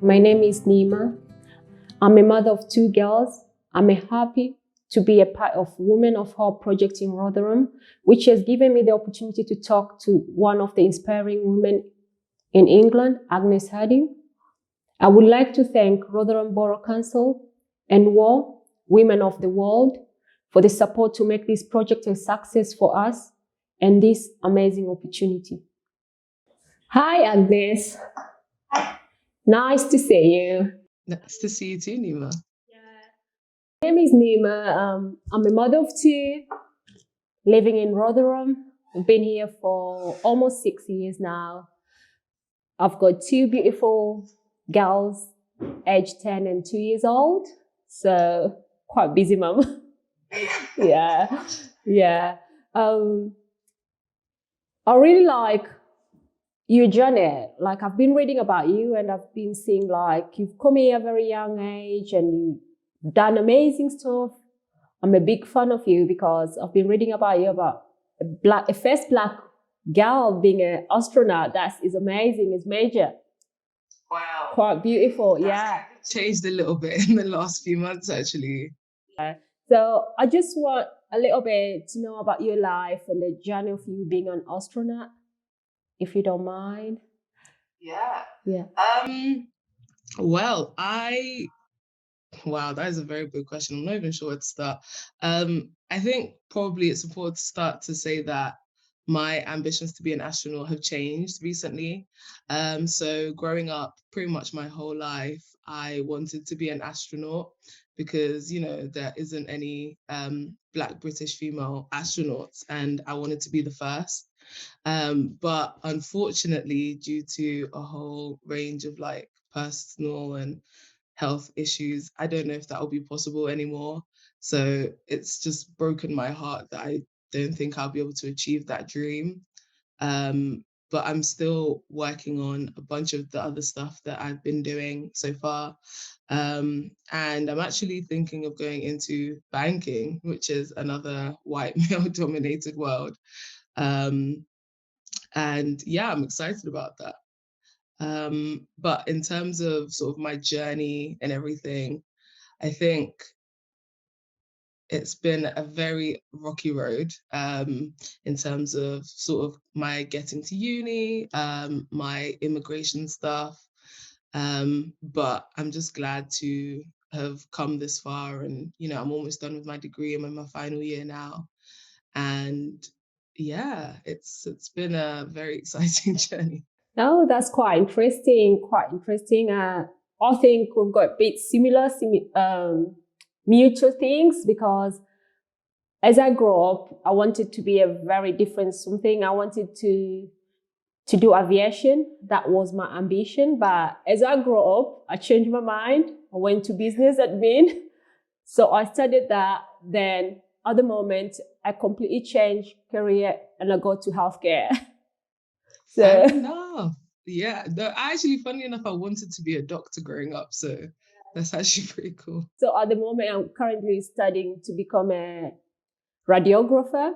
My name is Neema. I'm a mother of two girls. I'm happy to be a part of Women of Hope project in Rotherham, which has given me the opportunity to talk to one of the inspiring women in England, Agnes Harding. I would like to thank Rotherham Borough Council and WAR, Women of the World, for the support to make this project a success for us and this amazing opportunity. Hi, Agnes. Nice to see you. Nice to see you too, Neema. My name is Neema. I'm a mother of two, living in Rotherham. I've been here for almost 6 years now. I've got two beautiful girls, aged 10 and 2 years old. So quite busy mum. Yeah, yeah. I really like your journey. Like I've been reading about you and I've been seeing like you've come here at a very young age and you've done amazing stuff. I'm a big fan of you because I've been reading about you about a first black girl being an astronaut. That is amazing. It's major. Wow. Quite beautiful. Yeah. Changed a little bit in the last few months, actually. So I just want a little bit to know about your life and the journey of you being an astronaut, if you don't mind. Yeah. Yeah. Well, wow, that is a very big question. I'm not even sure where to start. I think probably it's important to start to say that my ambitions to be an astronaut have changed recently. So growing up, pretty much my whole life, I wanted to be an astronaut because, there isn't any Black British female astronauts, and I wanted to be the first. But unfortunately, due to a whole range of like personal and health issues, I don't know if that will be possible anymore. So it's just broken my heart that I don't think I'll be able to achieve that dream. But I'm still working on a bunch of the other stuff that I've been doing so far. And I'm actually thinking of going into banking, which is another white male dominated world. Um, and yeah, I'm excited about that. But in terms of sort of my journey and everything, I think it's been a very rocky road in terms of sort of my getting to uni, my immigration stuff. But I'm just glad to have come this far, and I'm almost done with my degree. I'm in my final year now, and yeah, it's been a very exciting journey. No, that's quite interesting. Quite interesting. I think we've got a bit similar, mutual things because as I grew up, I wanted to be a very different something. I wanted to do aviation. That was my ambition. But as I grew up, I changed my mind. I went to business admin. So I studied that. Then at the moment, I completely changed career and I go to healthcare. Fair So enough. Yeah, no, actually, funny enough, I wanted to be a doctor growing up, so that's actually pretty cool. So at the moment, I'm currently studying to become a radiographer,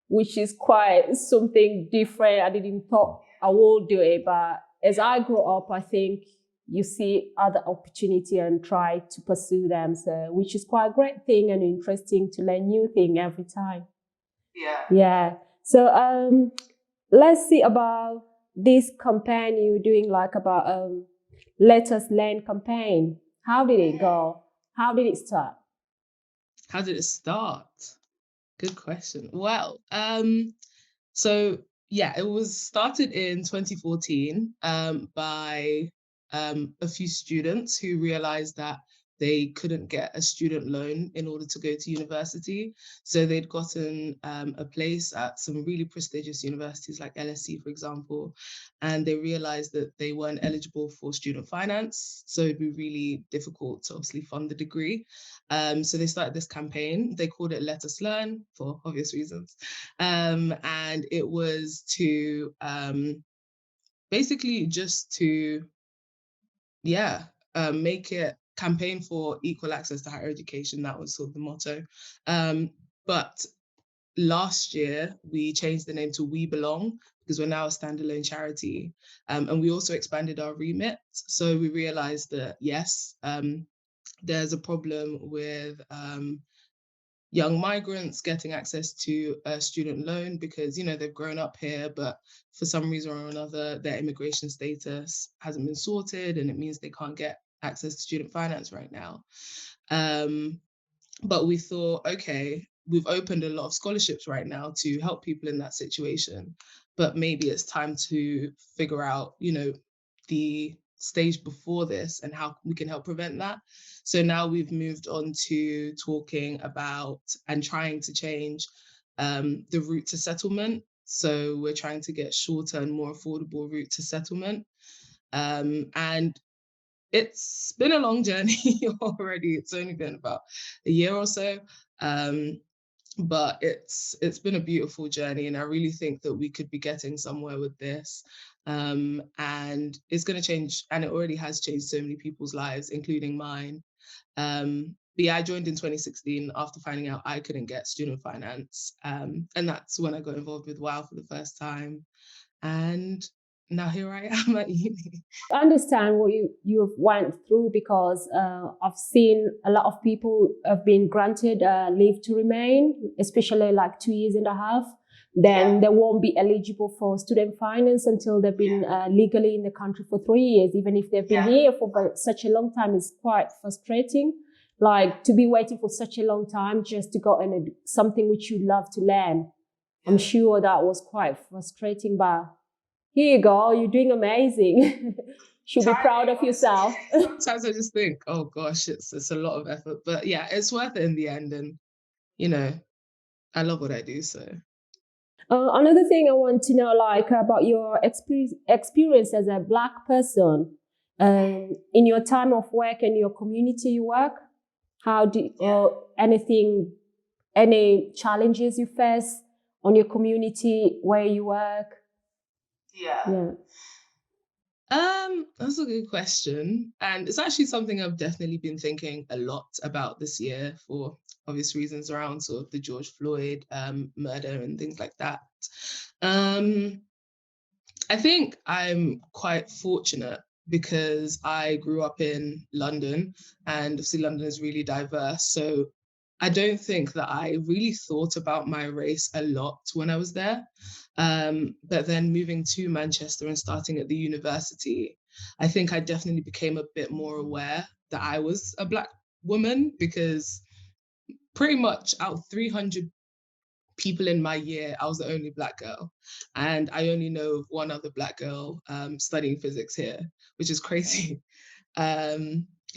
which is quite something different. I didn't thought I would do it, but as I grow up, I think you see other opportunity and try to pursue them. So, which is quite a great thing and interesting to learn new thing every time. Yeah. Yeah. So, let's see about this campaign you're doing, like about Let Us Learn campaign. How did it go? How did it start? How did it start? Good question. Well, so yeah, it was started in 2014 by a few students who realized that they couldn't get a student loan in order to go to university. So they'd gotten a place at some really prestigious universities like LSE, for example, and they realized that they weren't eligible for student finance. So it'd be really difficult to obviously fund the degree. So they started this campaign. They called it Let Us Learn for obvious reasons. And it was to basically just to, yeah, make it campaign for equal access to higher education. That was sort of the motto. But last year, we changed the name to We Belong because we're now a standalone charity. And we also expanded our remit. So we realized that, yes, there's a problem with young migrants getting access to a student loan because, they've grown up here, but for some reason or another, their immigration status hasn't been sorted, and it means they can't get access to student finance right now. But we thought, okay, we've opened a lot of scholarships right now to help people in that situation, but maybe it's time to figure out, the stage before this and how we can help prevent that. So now we've moved on to talking about and trying to change the route to settlement. So we're trying to get shorter and more affordable route to settlement. And it's been a long journey already. It's only been about a year or so. But it's been a beautiful journey, and I really think that we could be getting somewhere with this. And it's going to change, and it already has changed so many people's lives, including mine. But yeah, I joined in 2016 after finding out I couldn't get student finance. And that's when I got involved with WOW for the first time. And now here I am at uni. I understand what you've went through, because I've seen a lot of people have been granted leave to remain, especially like 2.5 years. Then they won't be eligible for student finance until they've been legally in the country for 3 years, even if they've been here for such a long time. Is quite frustrating. Like, to be waiting for such a long time just to go in something which you love to learn. I'm sure that was quite frustrating, but here you go, you're doing amazing. Should be proud of yourself. Sometimes I just think, oh gosh, it's a lot of effort, but yeah, it's worth it in the end. And I love what I do. So another thing I want to know, like, about your experience as a Black person in your time of work and your community you work. How do any challenges you face on your community where you work? Yeah. That's a good question. And it's actually something I've definitely been thinking a lot about this year for obvious reasons around sort of the George Floyd murder and things like that. I think I'm quite fortunate because I grew up in London, and obviously London is really diverse. So I don't think that I really thought about my race a lot when I was there. But then moving to Manchester and starting at the university, I think I definitely became a bit more aware that I was a Black woman, because pretty much out of 300 people in my year, I was the only Black girl. And I only know of one other Black girl studying physics here, which is crazy.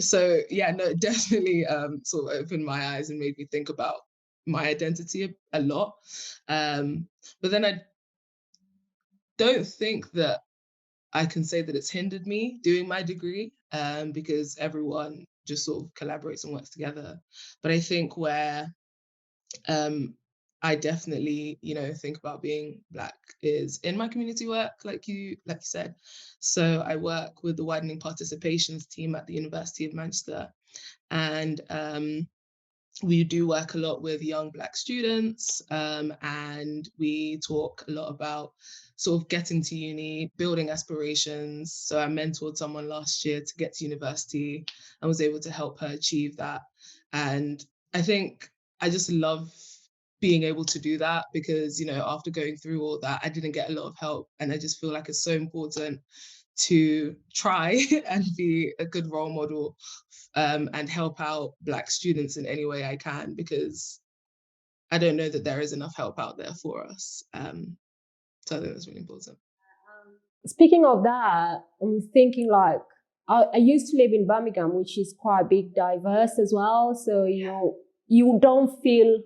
So yeah, no, it definitely sort of opened my eyes and made me think about my identity a lot. But then I don't think that I can say that it's hindered me doing my degree, because everyone just sort of collaborates and works together. But I think where I definitely, think about being Black is in my community work, like you said. So I work with the widening participations team at the University of Manchester, and we do work a lot with young Black students, and we talk a lot about sort of getting to uni, building aspirations. So I mentored someone last year to get to university and was able to help her achieve that. And I think I just love being able to do that because, after going through all that, I didn't get a lot of help. And I just feel like it's so important to try and be a good role model, and help out Black students in any way I can, because I don't know that there is enough help out there for us. So I think that's really important. Speaking of that, I'm thinking, like, I used to live in Birmingham, which is quite big, diverse as well. So you don't feel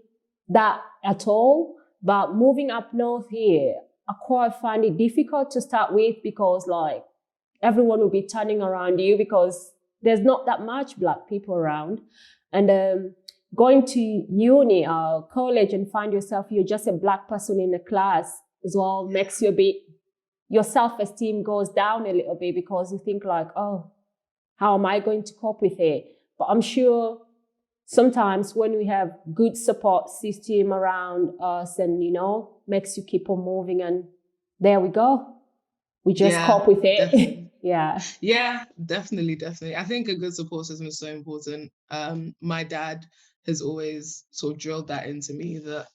that at all. But moving up north here, I quite find it difficult to start with, because like everyone will be turning around you because there's not that much Black people around. And going to uni or college and find yourself, you're just a Black person in a class as well, makes you a bit, your self-esteem goes down a little bit, because you think like, oh, how am I going to cope with it? But I'm sure sometimes when we have good support system around us and, makes you keep on moving, and there we go. We just Yeah, cope with it. definitely. Yeah. Yeah, definitely. I think a good support system is so important. My dad has always sort of drilled that into me, that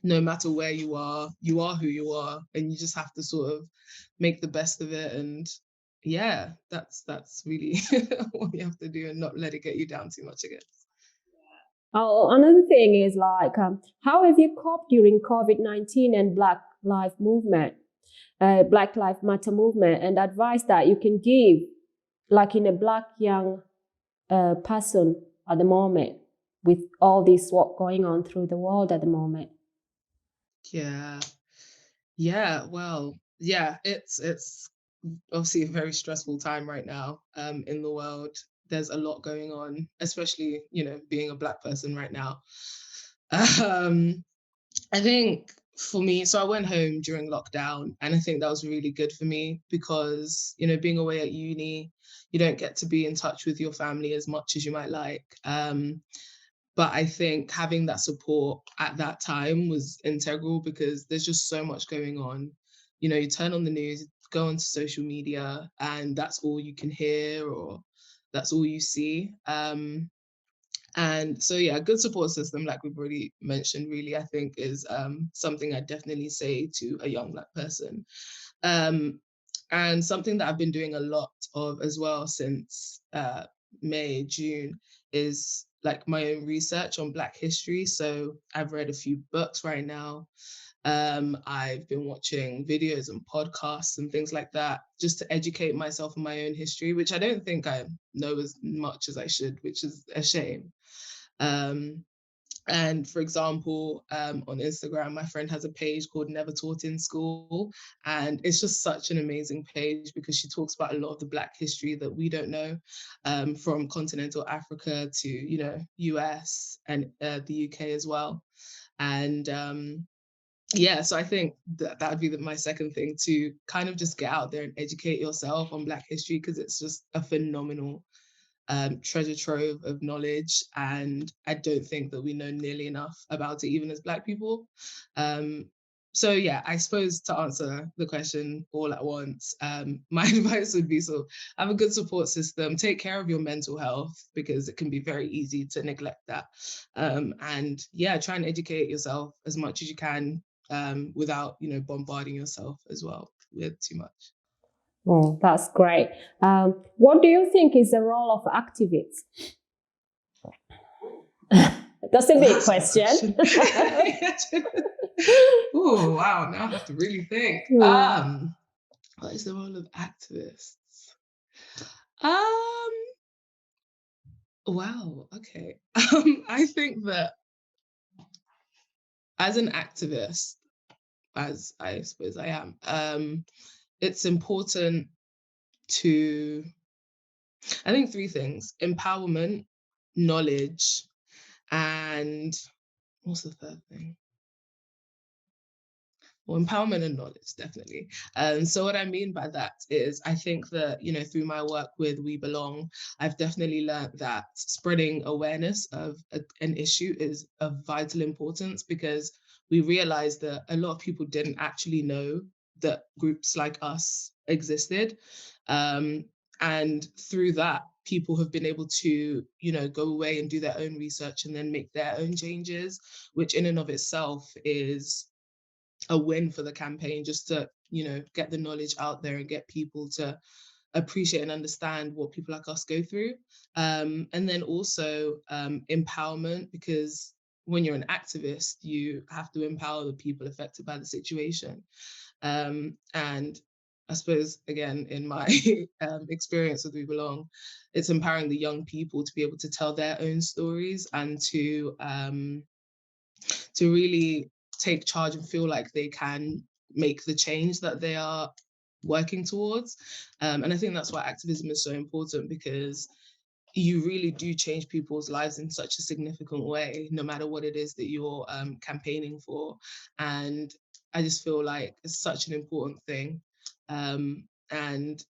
no matter where you are who you are, and you just have to sort of make the best of it. And yeah, that's really what you have to do, and not let it get you down too much, I guess. Oh, another thing is like, how have you coped during COVID-19 and Black Lives Matter movement, and advice that you can give, like in a Black young person at the moment, with all this what going on through the world at the moment? Yeah. Well, yeah, it's obviously a very stressful time right now in the world. There's a lot going on, especially, being a Black person right now. Um, I think for me, so I went home during lockdown, and I think that was really good for me because, being away at uni, you don't get to be in touch with your family as much as you might like. But I think having that support at that time was integral, because there's just so much going on. You turn on the news, go onto social media, and that's all you can hear, or that's all you see. And so, yeah, a good support system, like we've already mentioned, really, I think is something I definitely say to a young Black person. Um, and something that I've been doing a lot of as well since May, June, is like my own research on Black history. So I've read a few books right now. I've been watching videos and podcasts and things like that, just to educate myself on my own history, which I don't think I know as much as I should, which is a shame. Um, and for example, on Instagram, my friend has a page called Never Taught in School. And it's just such an amazing page, because she talks about a lot of the Black history that we don't know, from continental Africa to, US and the UK as well. And yeah, so I think that would be my second thing, to kind of just get out there and educate yourself on Black history, because it's just a phenomenal treasure trove of knowledge, and I don't think that we know nearly enough about it, even as Black people. Um, so yeah, I suppose to answer the question all at once, my advice would be, so have a good support system, take care of your mental health, because it can be very easy to neglect that. And yeah, try and educate yourself as much as you can, without, bombarding yourself as well with too much. Oh, that's great. What do you think is the role of activists? That's a Well, big that's a good question. question. Oh, wow. Now I have to really think. Hmm. What is the role of activists? Um, wow. Okay. I think that as an activist, as I suppose I am, it's important to, I think, three things: empowerment, knowledge, and what's the third thing? Well, empowerment and knowledge, definitely. So what I mean by that is, I think that, through my work with We Belong, I've definitely learned that spreading awareness of an issue is of vital importance, because we realized that a lot of people didn't actually know that groups like us existed. Um, and through that, people have been able to, go away and do their own research and then make their own changes, which in and of itself is a win for the campaign, just to, get the knowledge out there and get people to appreciate and understand what people like us go through. And then also empowerment, because when you're an activist, you have to empower the people affected by the situation. And I suppose, again, in my experience with We Belong, it's empowering the young people to be able to tell their own stories, and to really take charge and feel like they can make the change that they are working towards. And I think that's why activism is so important, because you really do change people's lives in such a significant way, no matter what it is that you're campaigning for. And I just feel like it's such an important thing. And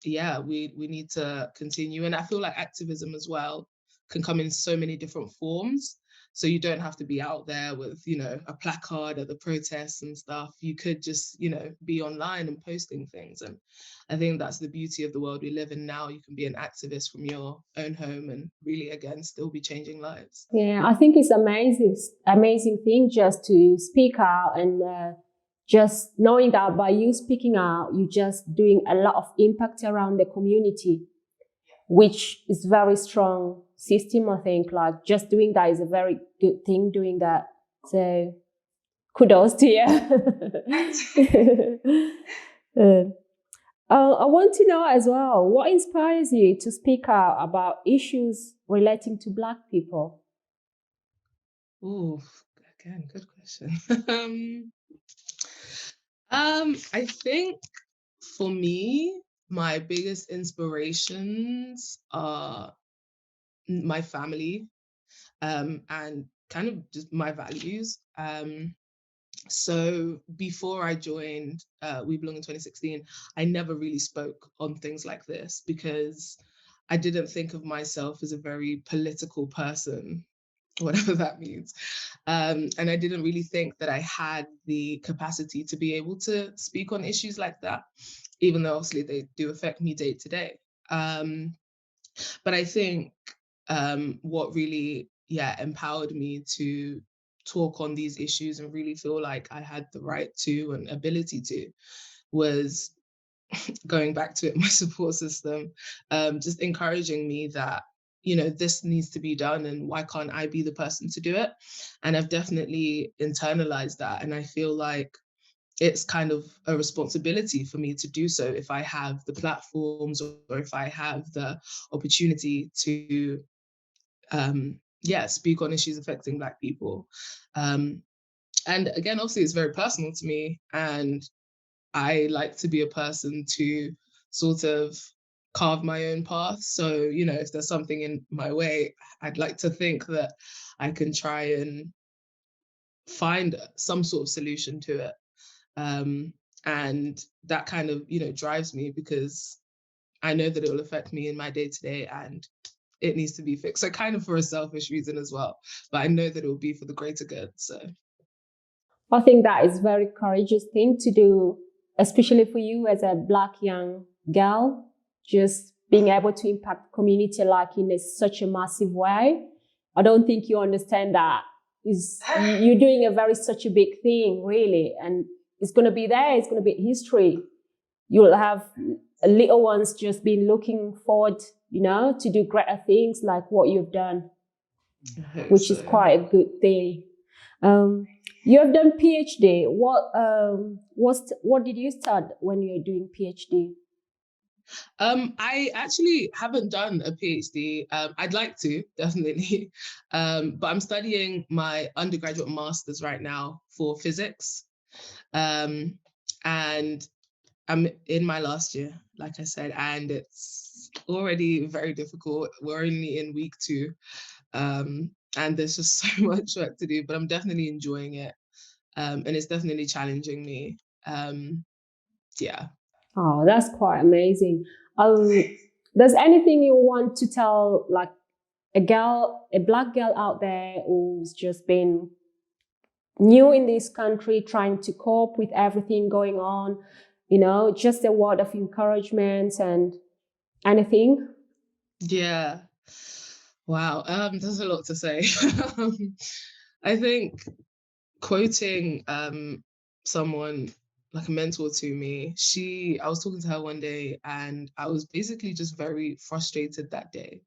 yeah, we need to continue. And I feel like activism as well, can come in so many different forms. So you don't have to be out there with, a placard at the protests and stuff. You could just, be online and posting things. And I think that's the beauty of the world we live in now. You can be an activist from your own home and really, again, still be changing lives. Yeah, I think it's amazing thing just to speak out, and just knowing that by you speaking out, you're just doing a lot of impact around the community, which is very strong system. I think like just doing that is a very good thing, doing that. So kudos to you. I want to know as well, what inspires you to speak out about issues relating to Black people? Oh, again, good question. I think for me, my biggest inspirations are my family, and kind of just my values. So before I joined We Belong in 2016, I never really spoke on things like this because I didn't think of myself as a very political person, whatever that means. And I didn't really think that I had the capacity to be able to speak on issues like that, even though obviously they do affect me day to day. But I think what really, empowered me to talk on these issues and really feel like I had the right to and ability to was going back to it, my support system, just encouraging me that, this needs to be done and why can't I be the person to do it? And I've definitely internalized that. And I feel like it's kind of a responsibility for me to do so if I have the platforms or if I have the opportunity to, speak on issues affecting Black people. And again, obviously, it's very personal to me. And I like to be a person to sort of carve my own path. So, if there's something in my way, I'd like to think that I can try and find some sort of solution to it. And that kind of, drives me because I know that it will affect me in my day to day and it needs to be fixed. So kind of for a selfish reason as well, but I know that it will be for the greater good. So I think that is a very courageous thing to do, especially for you as a Black young girl, just being able to impact community like in such a massive way. I don't think you understand that you're doing such a big thing, really, and it's going to be there. It's going to be history. You'll have little ones just been looking forward, to do greater things like what you've done, which is quite a good thing. You have done PhD. What did you start when you were doing PhD? I actually haven't done a PhD. I'd like to, definitely. But I'm studying my undergraduate master's right now for physics. And I'm in my last year, like I said, and it's already very difficult. We're only in week 2. And there's just so much work to do, but I'm definitely enjoying it. And it's definitely challenging me. Yeah. Oh, that's quite amazing. There's anything you want to tell, like a Black girl out there who's just been new in this country, trying to cope with everything going on, just a word of encouragement and anything? Yeah. Wow. There's a lot to say. I think quoting someone like a mentor to me, I was talking to her one day and I was basically just very frustrated that day.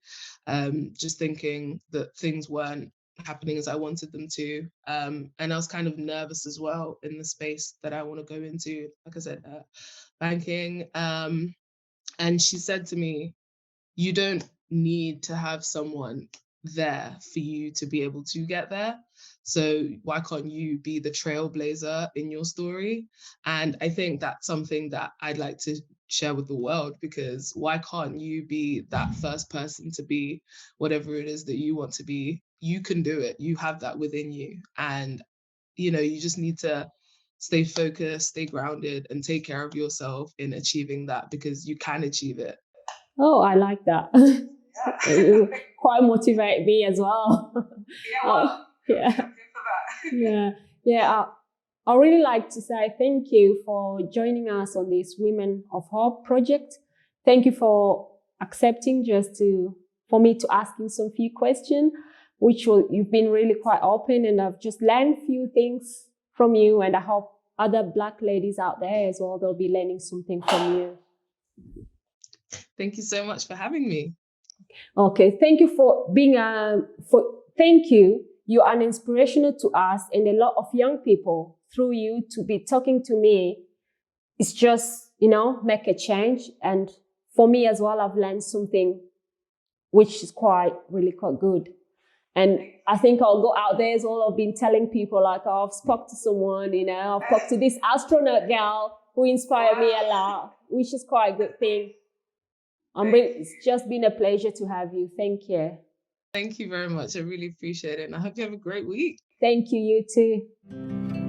Just thinking that things weren't happening as I wanted them to. And I was kind of nervous as well in the space that I want to go into, like I said, banking. And she said to me, you don't need to have someone there for you to be able to get there. So why can't you be the trailblazer in your story? And I think that's something that I'd like to share with the world, because why can't you be that first person to be whatever it is that you want to be? You can do it. You have that within you. And, you just need to stay focused, stay grounded, and take care of yourself in achieving that, because you can achieve it. Oh, I like that. You quite motivate me as well. Yeah. I really like to say thank you for joining us on this Women of Hope project. Thank you for accepting for me to ask you some few questions, you've been really quite open, and I've just learned few things from you, and I hope other Black ladies out there as well, they'll be learning something from you. Thank you so much for having me. Okay, thank you for being thank you. You are an inspirational to us and a lot of young people. Through you to be talking to me, it's just, make a change. And for me as well, I've learned something which is really quite good. And I think I'll go out there as well. I've been telling people like, oh, I've spoke to someone, I've talked to this astronaut girl who inspired me a lot, which is quite a good thing. It's just been a pleasure to have you. Thank you. Thank you very much. I really appreciate it. And I hope you have a great week. Thank you, you too.